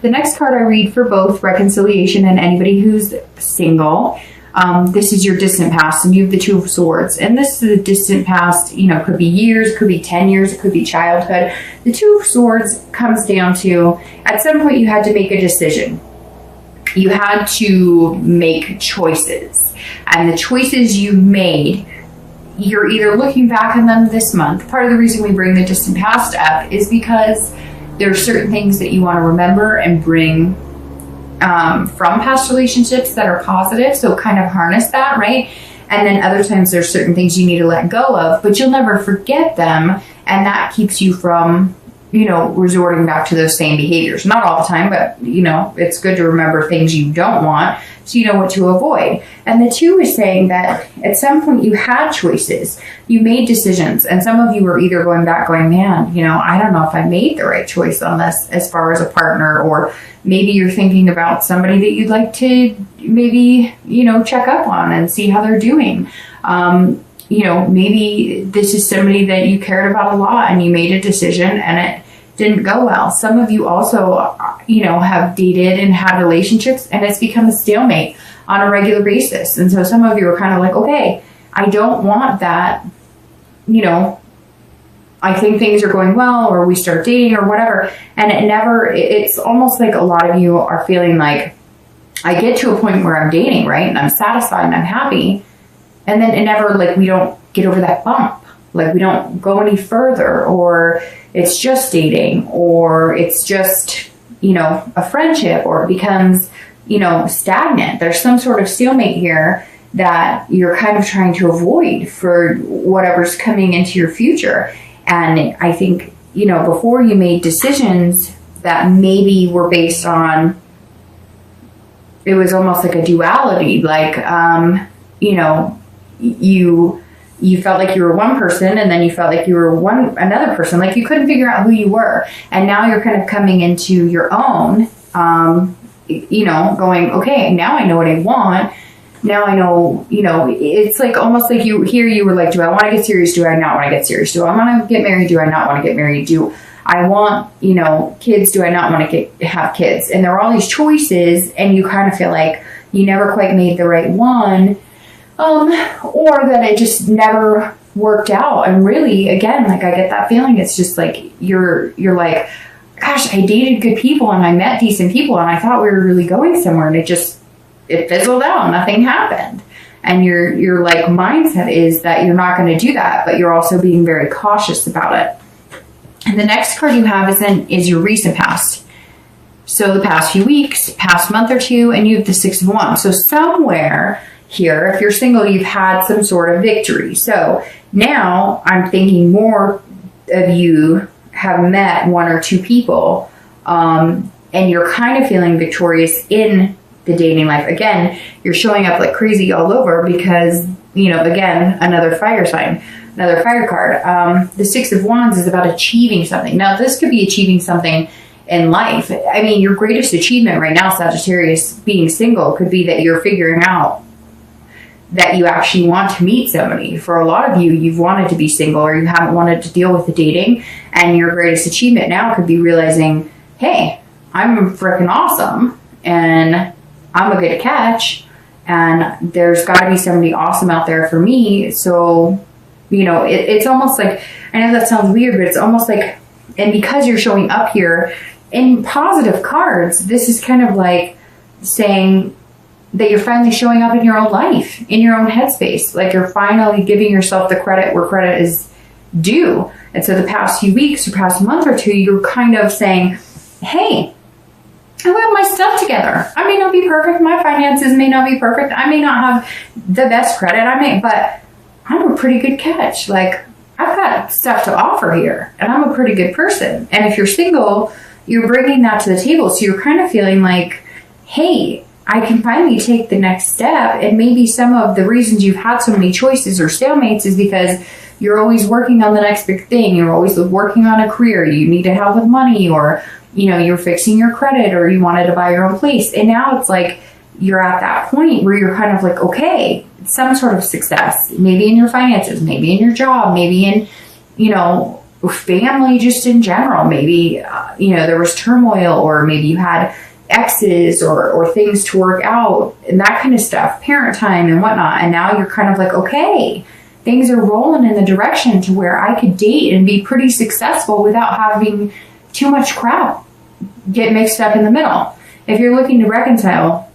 the next card I read for both reconciliation and anybody who's single, this is your distant past, and you have the Two of Swords. And this is the distant past, you know, could be years, could be 10 years, it could be childhood. The Two of Swords comes down to, at some point you had to make a decision. You had to make choices. And the choices you made, you're either looking back on them this month. Part of the reason we bring the distant past up is because there are certain things that you want to remember and bring from past relationships that are positive. So kind of harness that, right? And then other times there's certain things you need to let go of, but you'll never forget them. And that keeps you from, you know, resorting back to those same behaviors. Not all the time, but, you know, it's good to remember things you don't want so you know what to avoid. And the Two is saying that at some point you had choices, you made decisions, and some of you were either going back going, man, you know, I don't know if I made the right choice on this as far as a partner, or maybe you're thinking about somebody that you'd like to maybe, you know, check up on and see how they're doing. You know, maybe this is somebody that you cared about a lot and you made a decision and it didn't go well. Some of you also, you know, have dated and had relationships and it's become a stalemate on a regular basis. And so some of you are kind of like, okay, I don't want that, you know, I think things are going well, or we start dating or whatever. And it's almost like a lot of you are feeling like, I get to a point where I'm dating, right? And I'm satisfied and I'm happy. And then it never, like, we don't get over that bump. Like, we don't go any further, or it's just dating, or it's just, you know, a friendship, or it becomes, you know, stagnant. There's some sort of stalemate here that you're kind of trying to avoid for whatever's coming into your future. And I think, you know, before you made decisions that maybe were based on, it was almost like a duality, like, you know, you felt like you were one person, and then you felt like you were another person. Like, you couldn't figure out who you were. And now you're kind of coming into your own, you know, going, okay, now I know what I want. Now I know, you know, it's like almost like you were like, do I want to get serious? Do I not want to get serious? Do I want to get married? Do I not want to get married? Do I want, you know, kids? Do I not want to have kids? And there are all these choices, and you kind of feel like you never quite made the right one. Or that it just never worked out. And really, again, like, I get that feeling. It's just like, you're like, gosh, I dated good people and I met decent people and I thought we were really going somewhere, and it fizzled out. Nothing happened. And your like mindset is that you're not going to do that, but you're also being very cautious about it. And the next card you have is your recent past. So the past few weeks, past month or two, and you have the Six of Wands. So somewhere here, if you're single, you've had some sort of victory. So now I'm thinking more of you have met one or two people, and you're kind of feeling victorious in the dating life. Again, you're showing up like crazy all over because, you know, again, another fire sign, another fire card. The Six of Wands is about achieving something. Now, this could be achieving something in life. I mean, your greatest achievement right now, Sagittarius, being single, could be that you're figuring out that you actually want to meet somebody. For a lot of you, you've wanted to be single, or you haven't wanted to deal with the dating, and your greatest achievement now could be realizing, hey, I'm freaking awesome, and I'm a good catch, and there's got to be somebody awesome out there for me. So, you know, it's almost like, I know that sounds weird, but it's almost like, and because you're showing up here in positive cards, this is kind of like saying that you're finally showing up in your own life, in your own headspace. Like, you're finally giving yourself the credit where credit is due. And so the past few weeks or past month or two, you're kind of saying, hey, I have my stuff together. I may not be perfect. My finances may not be perfect. I may not have the best credit. But I'm a pretty good catch. Like, I've got stuff to offer here, and I'm a pretty good person. And if you're single, you're bringing that to the table. So you're kind of feeling like, hey, I can finally take the next step. And maybe some of the reasons you've had so many choices or stalemates is because you're always working on the next big thing. You're always working on a career. You need to help with money, or, you know, you're fixing your credit, or you wanted to buy your own place. And now it's like you're at that point where you're kind of like, okay, some sort of success, maybe in your finances, maybe in your job, maybe in, you know, family just in general. Maybe, there was turmoil, or maybe you had exes or things to work out and that kind of stuff, parent time and whatnot. And now you're kind of like, okay, things are rolling in the direction to where I could date and be pretty successful without having too much crap get mixed up in the middle. If you're looking to reconcile,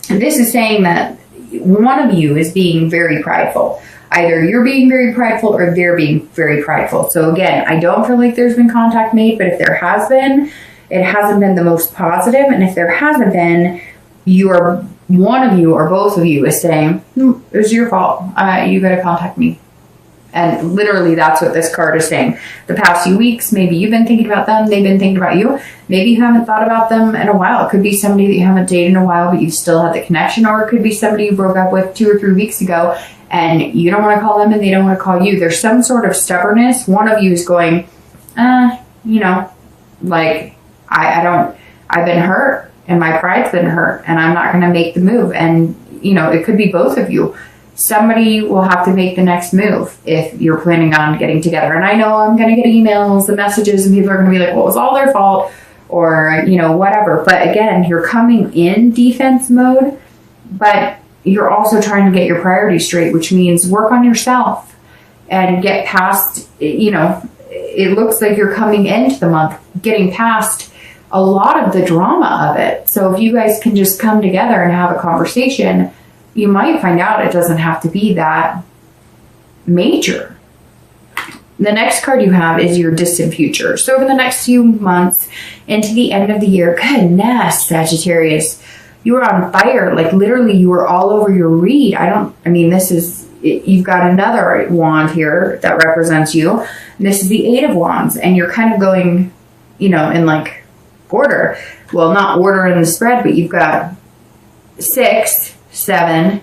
this is saying that one of you is being very prideful. Either you're being very prideful or they're being very prideful. So again, I don't feel like there's been contact made, but if there has been, it hasn't been the most positive. And if there hasn't been, one of you or both of you is saying, it was your fault. You got to contact me. And literally that's what this card is saying. The past few weeks, maybe you've been thinking about them. They've been thinking about you. Maybe you haven't thought about them in a while. It could be somebody that you haven't dated in a while, but you still had the connection. Or it could be somebody you broke up with 2 or 3 weeks ago and you don't want to call them and they don't want to call you. There's some sort of stubbornness. One of you is going, I've been hurt and my pride's been hurt and I'm not going to make the move. And, it could be both of you. Somebody will have to make the next move if you're planning on getting together. And I know I'm going to get emails and messages and people are going to be like, well, it was all their fault or, whatever. But again, you're coming in defense mode, but you're also trying to get your priorities straight, which means work on yourself and get past, it looks like you're coming into the month, getting past a lot of the drama of it. So if you guys can just come together and have a conversation, you might find out it doesn't have to be that major. The next card you have is your distant future. So over the next few months into the end of the year, goodness, Sagittarius, you were on fire. Like literally you were all over your read. You've got another wand here that represents you. This is the 8 of Wands and you're kind of going, in like order. Well, not order in the spread, but you've got 6, 7,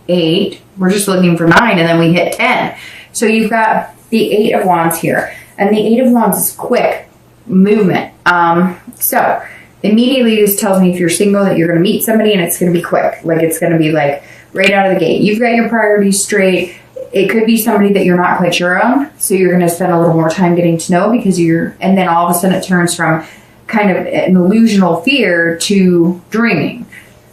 8. We're just looking for 9 and then we hit 10. So you've got the 8 of Wands here. And the 8 of Wands is quick movement. So immediately this tells me if you're single that you're going to meet somebody and it's going to be quick. Like it's going to be like right out of the gate. You've got your priorities straight. It could be somebody that you're not quite sure on. So you're going to spend a little more time getting to know because and then all of a sudden it turns from kind of an illusional fear to dreaming.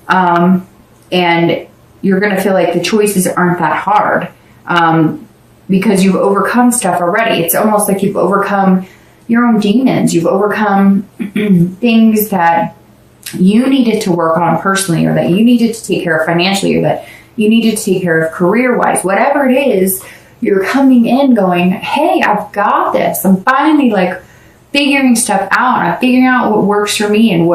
And you're going to feel like the choices aren't that hard because you've overcome stuff already. It's almost like you've overcome your own demons. You've overcome things that you needed to work on personally or that you needed to take care of financially or that you needed to take care of career-wise. Whatever it is, you're coming in going, hey, I've got this. I'm finally like figuring stuff out. I'm figuring out what works for me and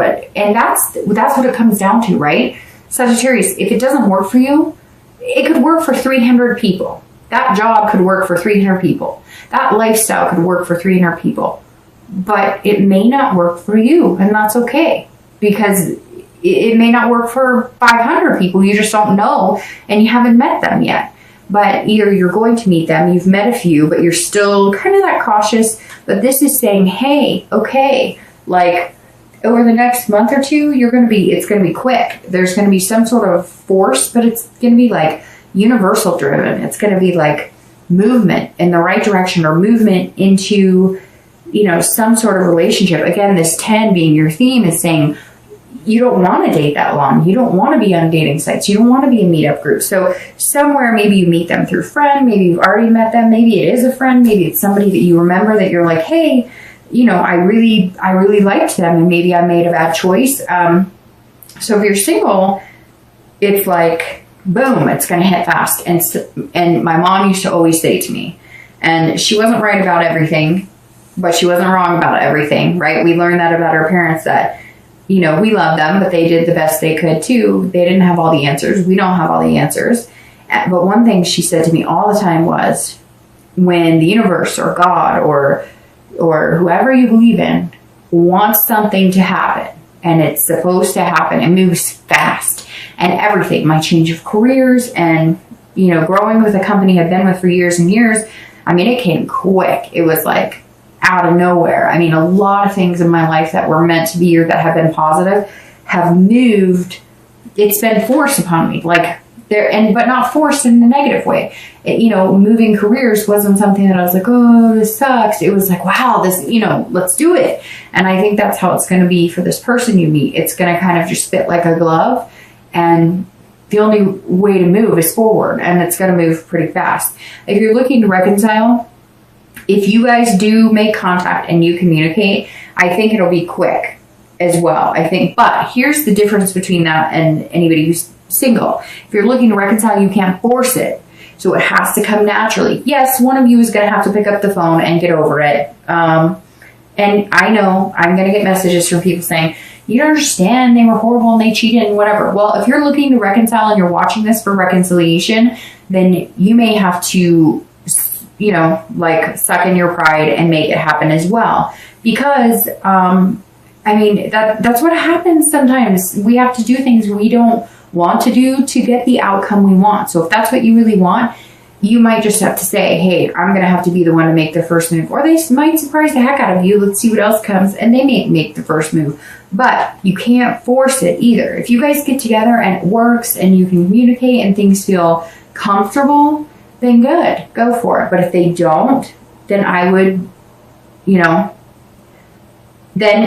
that's what it comes down to, right? Sagittarius, if it doesn't work for you, it could work for 300 people. That job could work for 300 people. That lifestyle could work for 300 people. But it may not work for you, and that's okay. Because it may not work for 500 people. You just don't know, and you haven't met them yet. But either you're going to meet them, you've met a few, but you're still kind of that cautious. But this is saying, hey, okay, like over the next month or two, it's going to be quick. There's going to be some sort of force, but it's going to be like universal driven. It's going to be like movement in the right direction or movement into, some sort of relationship. Again, this 10 being your theme is saying you don't want to date that long. You don't want to be on dating sites. You don't want to be in meetup groups. So somewhere maybe you meet them through a friend. Maybe you've already met them. Maybe it is a friend. Maybe it's somebody that you remember that you're like, hey, I really liked them and maybe I made a bad choice. So if you're single, it's like, boom, it's going to hit fast. And my mom used to always say to me, and she wasn't right about everything, but she wasn't wrong about everything, right? We learned that about our parents that, we love them, but they did the best they could too. They didn't have all the answers. We don't have all the answers. But one thing she said to me all the time was, when the universe or God or whoever you believe in wants something to happen and it's supposed to happen, it moves fast. And everything, my change of careers and, growing with a company I've been with for years and years, it came quick. It was like out of nowhere. A lot of things in my life that were meant to be or that have been positive have moved. It's been forced upon me. Like but not forced in a negative way. Moving careers wasn't something that I was like, oh, this sucks. It was like, wow, this, let's do it. And I think that's how it's going to be for this person you meet. It's going to kind of just fit like a glove, and the only way to move is forward, and it's going to move pretty fast. If you're looking to reconcile, if you guys do make contact and you communicate, I think it'll be quick as well. But here's the difference between that and anybody who's single. If you're looking to reconcile, you can't force it. So it has to come naturally. Yes, one of you is going to have to pick up the phone and get over it. And I know I'm going to get messages from people saying, you don't understand, they were horrible and they cheated and whatever. Well, if you're looking to reconcile and you're watching this for reconciliation, then you may have to, suck in your pride and make it happen as well. Because, that's what happens sometimes. We have to do things we don't want to do to get the outcome we want. So if that's what you really want, you might just have to say, hey, I'm going to have to be the one to make the first move. Or they might surprise the heck out of you. Let's see what else comes. And they may make the first move. But you can't force it either. If you guys get together and it works and you can communicate and things feel comfortable, then good. Go for it. But if they don't, then I would, then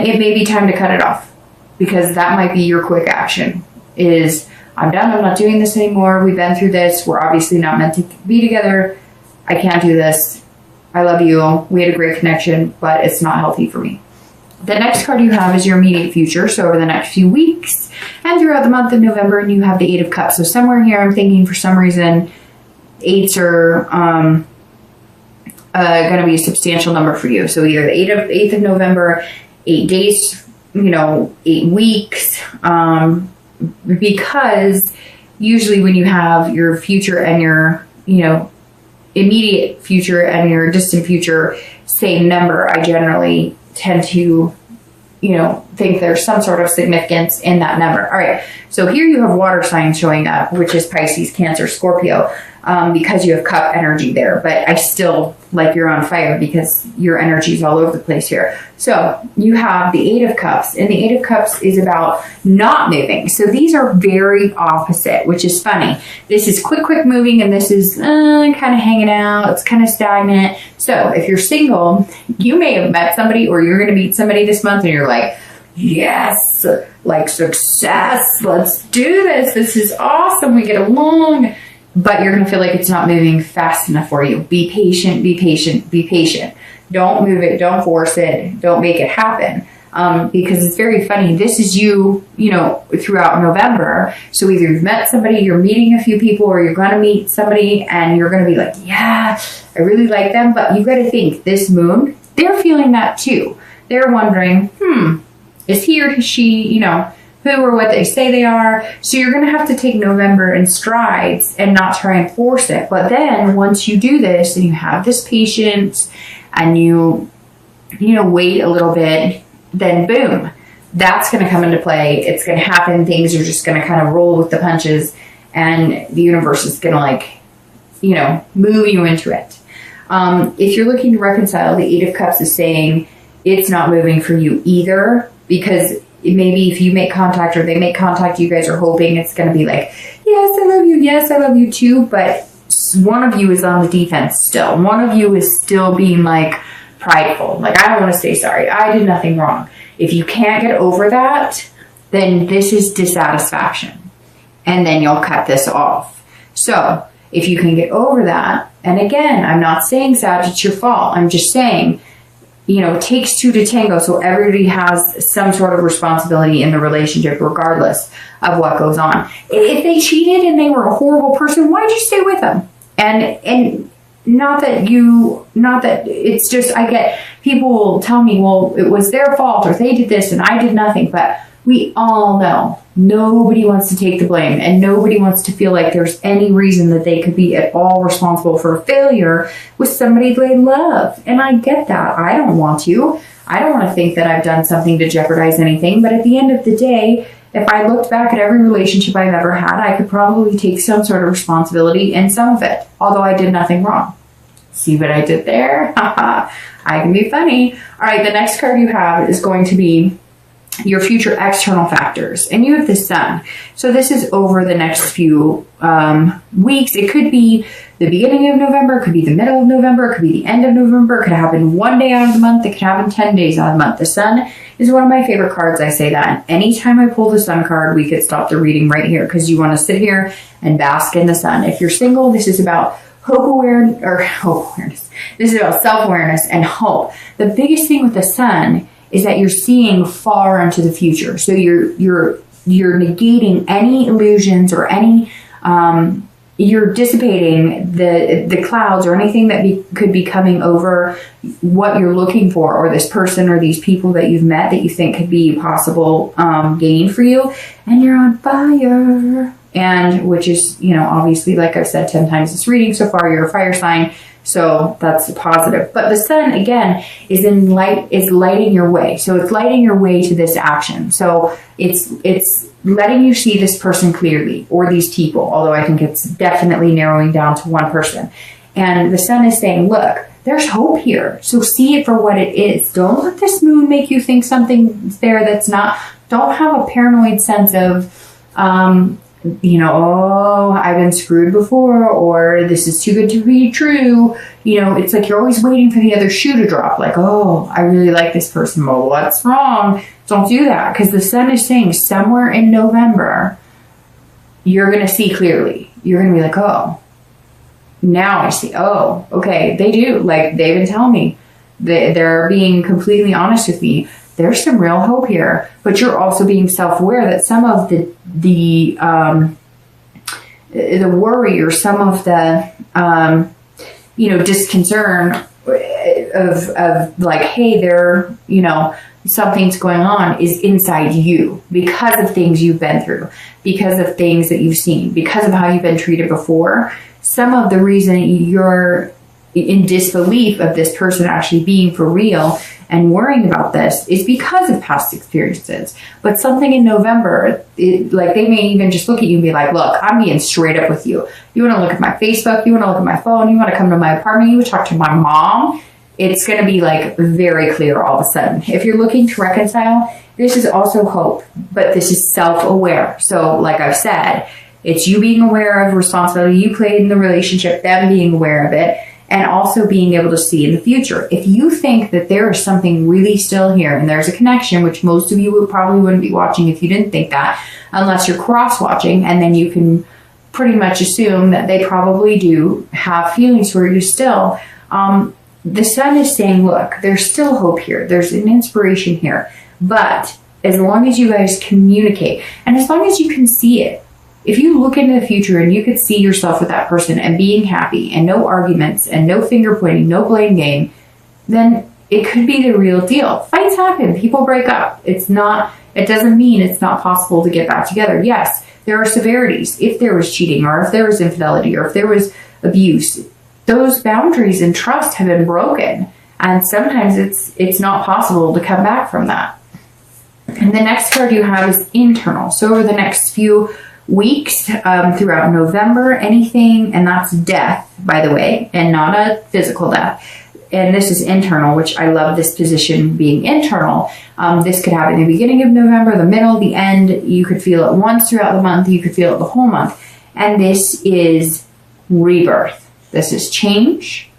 it may be time to cut it off. Because that might be your quick action. Is, I'm done, I'm not doing this anymore, we've been through this, we're obviously not meant to be together, I can't do this, I love you, we had a great connection, but it's not healthy for me. The next card you have is your immediate future, so over the next few weeks, and throughout the month of November, and you have the Eight of Cups. So somewhere here, I'm thinking for some reason, eights are going to be a substantial number for you. So either the 8th of November, 8 days, 8 weeks, because usually when you have your future and your, immediate future and your distant future same number, I generally tend to, think there's some sort of significance in that number. All right. So here you have water signs showing up, which is Pisces, Cancer, Scorpio, because you have cup energy there. But I still like you're on fire because your energy is all over the place here. So you have the Eight of Cups, and the Eight of Cups is about not moving. So these are very opposite, which is funny. This is quick moving, and this is kind of hanging out. It's kind of stagnant. So if you're single, you may have met somebody, or you're going to meet somebody this month, and you're like, yes, like success. Let's do this. This is awesome. We get along. But you're going to feel like it's not moving fast enough for you. Be patient, be patient, be patient. Don't move it. Don't force it. Don't make it happen. Because it's very funny. This is you, throughout November. So either you've met somebody, you're meeting a few people, or you're going to meet somebody and you're going to be like, yeah, I really like them. But you've got to think, this moon, they're feeling that too. They're wondering, is he or she, who or what they say they are. So you're going to have to take November in strides and not try and force it. But then once you do this and you have this patience and you wait a little bit, then boom, that's going to come into play. It's going to happen. Things are just going to kind of roll with the punches, and the universe is going to move you into it. If you're looking to reconcile, the Eight of Cups is saying it's not moving for you either, because maybe if you make contact or they make contact, you guys are hoping it's going to be like, yes, I love you. Yes, I love you too. But one of you is on the defense still. One of you is still being like prideful. Like, I don't want to say sorry. I did nothing wrong. If you can't get over that, then this is dissatisfaction. And then you'll cut this off. So if you can get over that, and again, I'm not saying, Sag, it's your fault. I'm just saying, it takes two to tango, so everybody has some sort of responsibility in the relationship, regardless of what goes on. If they cheated and they were a horrible person, why'd you stay with them? And not that it's just, I get, people will tell me, well, it was their fault, or they did this and I did nothing, but we all know nobody wants to take the blame, and nobody wants to feel like there's any reason that they could be at all responsible for a failure with somebody they love. And I get that. I don't want to. I don't want to think that I've done something to jeopardize anything. But at the end of the day, if I looked back at every relationship I've ever had, I could probably take some sort of responsibility in some of it, although I did nothing wrong. See what I did there? I can be funny. All right, the next card you have is going to be your future external factors, and you have the sun. So this is over the next few weeks. It could be the beginning of November, it could be the middle of November, it could be the end of November, it could happen one day out of the month, it could happen 10 days out of the month. The sun is one of my favorite cards. I say that. And anytime I pull the sun card, we could stop the reading right here, because you want to sit here and bask in the sun. If you're single, this is about hope awareness. This is about self-awareness and hope. The biggest thing with the sun is that you're seeing far into the future. So you're negating any illusions or any, you're dissipating the clouds or anything that could be coming over what you're looking for, or this person or these people that you've met that you think could be possible gain for you. And you're on fire. And which is, obviously, like I've said 10 times this reading so far, you're a fire sign. So that's positive. But the sun, again, is lighting your way. So it's lighting your way to this action. So it's letting you see this person clearly, or these people, although I think it's definitely narrowing down to one person. And the sun is saying, look, there's hope here. So see it for what it is. Don't let this moon make you think something's there that's not. Don't have a paranoid sense of, oh, I've been screwed before, or this is too good to be true. It's like you're always waiting for the other shoe to drop. Like, oh, I really like this person. Well, what's wrong? Don't do that, because the sun is saying somewhere in November, you're going to see clearly. You're going to be like, oh, now I see. Oh, okay, they do. Like, they've been telling me. They're being completely honest with me. There's some real hope here, but you're also being self-aware that some of the worry, or some of the disconcern of like, hey, there, something's going on, is inside you because of things you've been through, because of things that you've seen, because of how you've been treated before. Some of the reason you're in disbelief of this person actually being for real and worrying about this is because of past experiences. But something in November, like, they may even just look at you and be like, look, I'm being straight up with you. You want to look at my Facebook, you want to look at my phone, you want to come to my apartment, you want to talk to my mom. It's going to be like very clear all of a sudden. If you're looking to reconcile, this is also hope, but this is self-aware. So like I've said, it's you being aware of responsibility you played in the relationship, them being aware of it, and also being able to see in the future. If you think that there is something really still here and there's a connection, which most of you probably wouldn't be watching if you didn't think that, unless you're cross-watching, and then you can pretty much assume that they probably do have feelings for you still. The sun is saying, look, there's still hope here. There's an inspiration here. But as long as you guys communicate, and as long as you can see it, if you look into the future and you could see yourself with that person and being happy and no arguments and no finger pointing, no blame game, then it could be the real deal. Fights happen. People break up. It doesn't mean it's not possible to get back together. Yes, there are severities. If there was cheating, or if there was infidelity, or if there was abuse, those boundaries and trust have been broken. And sometimes it's not possible to come back from that. And the next card you have is internal. So over the next few weeks, throughout November, anything, and that's death, by the way, and not a physical death. And this is internal, which I love this position being internal. This could happen in the beginning of November, the middle, the end. You could feel it once throughout the month. You could feel it the whole month. And this is rebirth. This is change.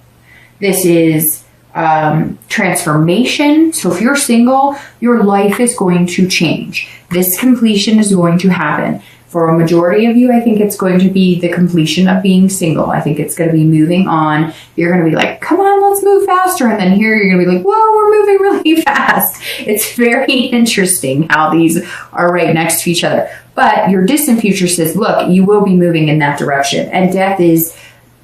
This is transformation. So if you're single, your life is going to change. This completion is going to happen. For a majority of you, I think it's going to be the completion of being single. I think it's going to be moving on. You're going to be like, come on, let's move faster. And then here you're going to be like, whoa, we're moving really fast. It's very interesting how these are right next to each other. But your distant future says, look, you will be moving in that direction. And death is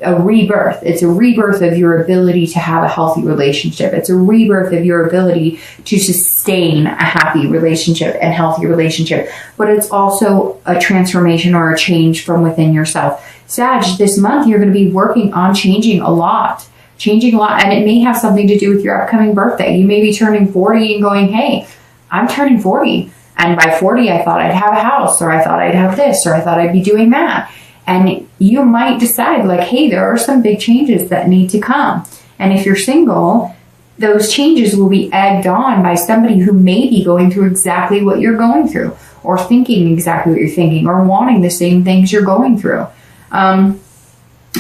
a rebirth. It's a rebirth of your ability to have a healthy relationship. It's a rebirth of your ability to sustain a happy relationship and healthy relationship. But it's also a transformation or a change from within yourself. Sag, this month you're going to be working on changing a lot. And it may have something to do with your upcoming birthday. You may be turning 40 and going, hey, I'm turning 40. And by 40, I thought I'd have a house, or I thought I'd have this, or I thought I'd be doing that. And you might decide like, hey, there are some big changes that need to come. And if you're single, those changes will be egged on by somebody who may be going through exactly what you're going through, or thinking exactly what you're thinking, or wanting the same things you're going through.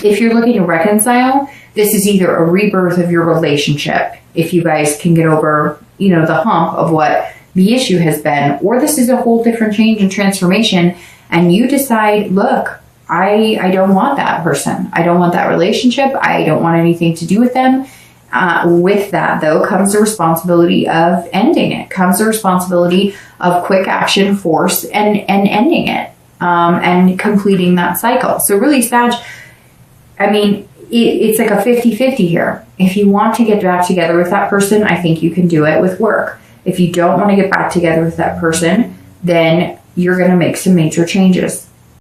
If you're looking to reconcile, this is either a rebirth of your relationship, if you guys can get over, the hump of what the issue has been, or this is a whole different change and transformation, and you decide, look, I don't want that person. I don't want that relationship. I don't want anything to do with them. With that, though, comes the responsibility of ending it, comes the responsibility of quick action, force, and ending it, and completing that cycle. So really, Sag, it's like a 50-50 here. If you want to get back together with that person, I think you can do it with work. If you don't want to get back together with that person, then you're going to make some major changes.